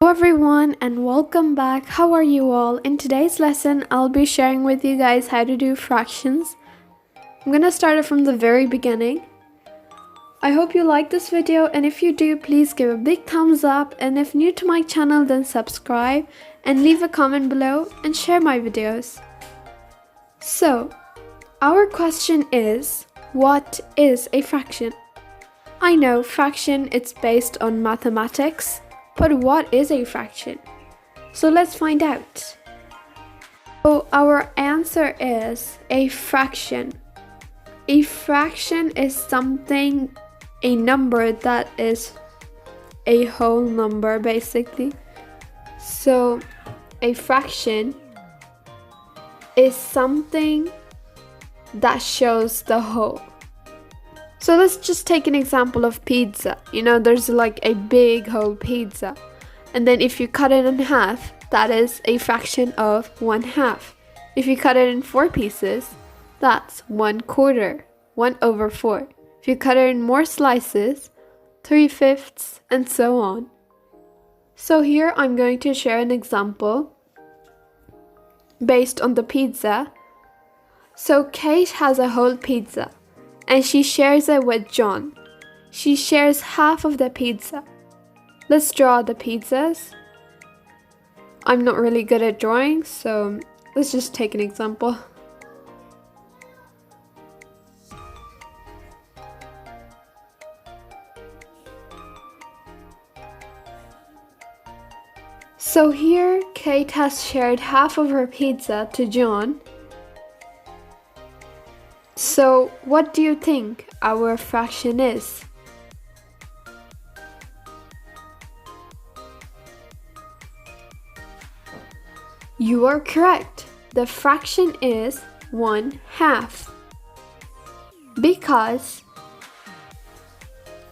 Hello everyone and welcome back. How are you all? In today's lesson, I'll be sharing with you guys how to do fractions. I'm gonna start it from the very beginning. I hope you like this video, and if you do, please give a big thumbs up, and if new to my channel, then subscribe and leave a comment below and share my videos. So, our question is, what is a fraction? I know fraction, it's based on mathematics. But what is a fraction? So let's find out. So our answer is a fraction. A fraction is something, a number that is a whole number basically. So a fraction is something that shows the whole. So let's just take an example of pizza. You know, there's like a big whole pizza. And then if you cut it in half, that is a fraction of 1/2. If you cut it in 4 pieces, that's 1/4, 1/4. If you cut it in more slices, 3/5, and so on. So here I'm going to share an example based on the pizza. So Kate has a whole pizza, and she shares it with John. She shares half of the pizza. Let's draw the pizzas. I'm not really good at drawing, so let's just take an example. So here, Kate has shared half of her pizza to John. So, what do you think our fraction is? You are correct. The fraction is 1/2. Because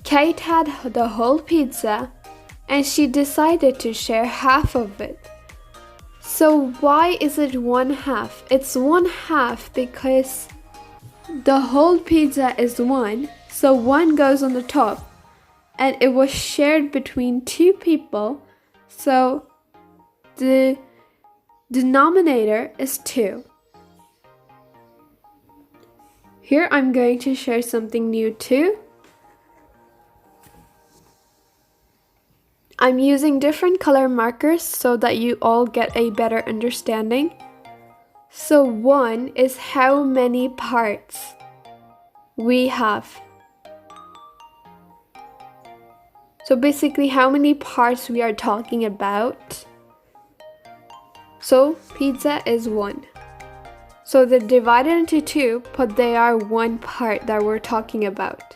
Kate had the whole pizza and she decided to share half of it. So why is it 1/2? It's 1/2 because the whole pizza is 1, so 1 goes on the top, and it was shared between 2 people, so the denominator is 2. Here I'm going to share something new too. I'm using different color markers so that you all get a better understanding. So 1 is how many parts we have. So basically how many parts we are talking about. So pizza is 1. So they're divided into 2, but they are 1 part that we're talking about.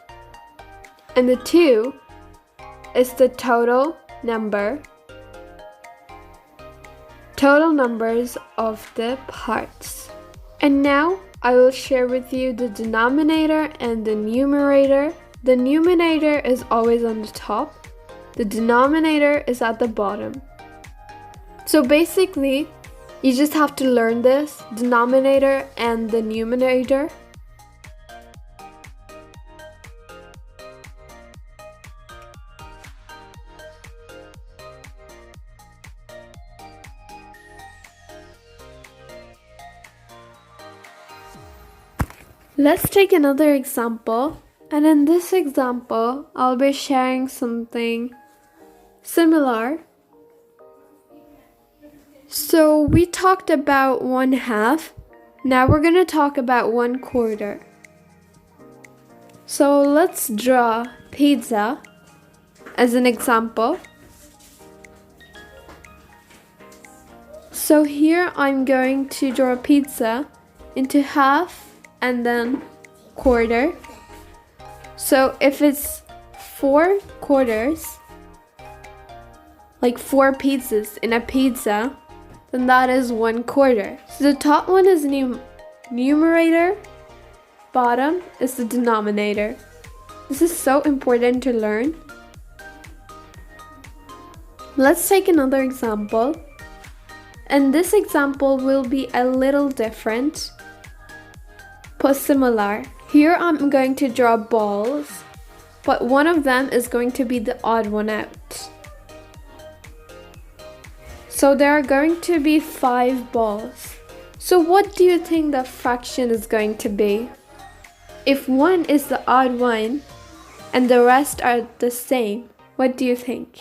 And the 2 is the total numbers of the parts. And now I will share with you the denominator and the numerator. The numerator is always on the top. The denominator is at the bottom. So basically, you just have to learn this, denominator and the numerator. Let's take another example, and in this example, I'll be sharing something similar. So we talked about 1/2, now we're going to talk about 1/4. So let's draw pizza as an example. So here I'm going to draw pizza into half and then quarter. So if it's 4 quarters, like 4 pieces in a pizza, then that is 1/4. So the top one is numerator, bottom is the denominator. This is so important to learn. Let's take another example. And this example will be a little different, but similar. Here I'm going to draw balls, but one of them is going to be the odd one out. So there are going to be 5 balls. So what do you think the fraction is going to be? If one is the odd one and the rest are the same, what do you think?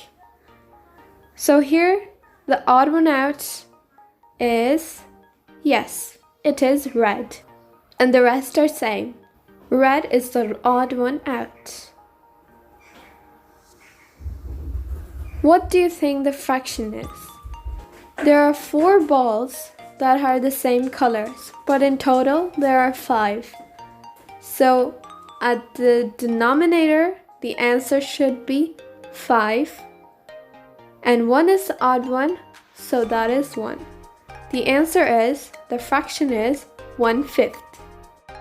So here, the odd one out is, yes, it is red. And the rest are same. Red is the odd one out. What do you think the fraction is? There are 4 balls that are the same colors, but in total there are 5. So at the denominator, the answer should be 5. And 1 is the odd one, so that is 1. The answer is, the fraction is 1/5.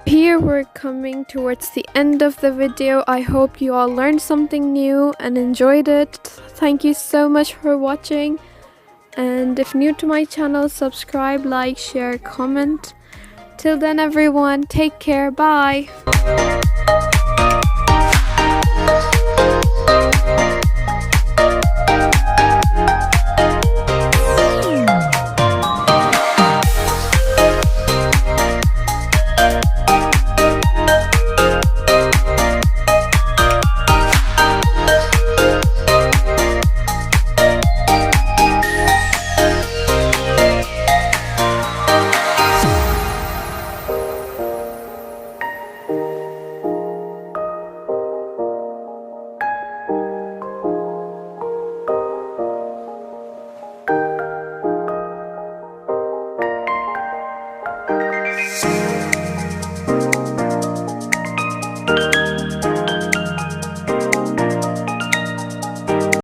Here we're coming towards the end of the video. I hope you all learned something new and enjoyed it. Thank you so much for watching. And if new to my channel, subscribe, like, share, comment. Till then everyone, take care, bye!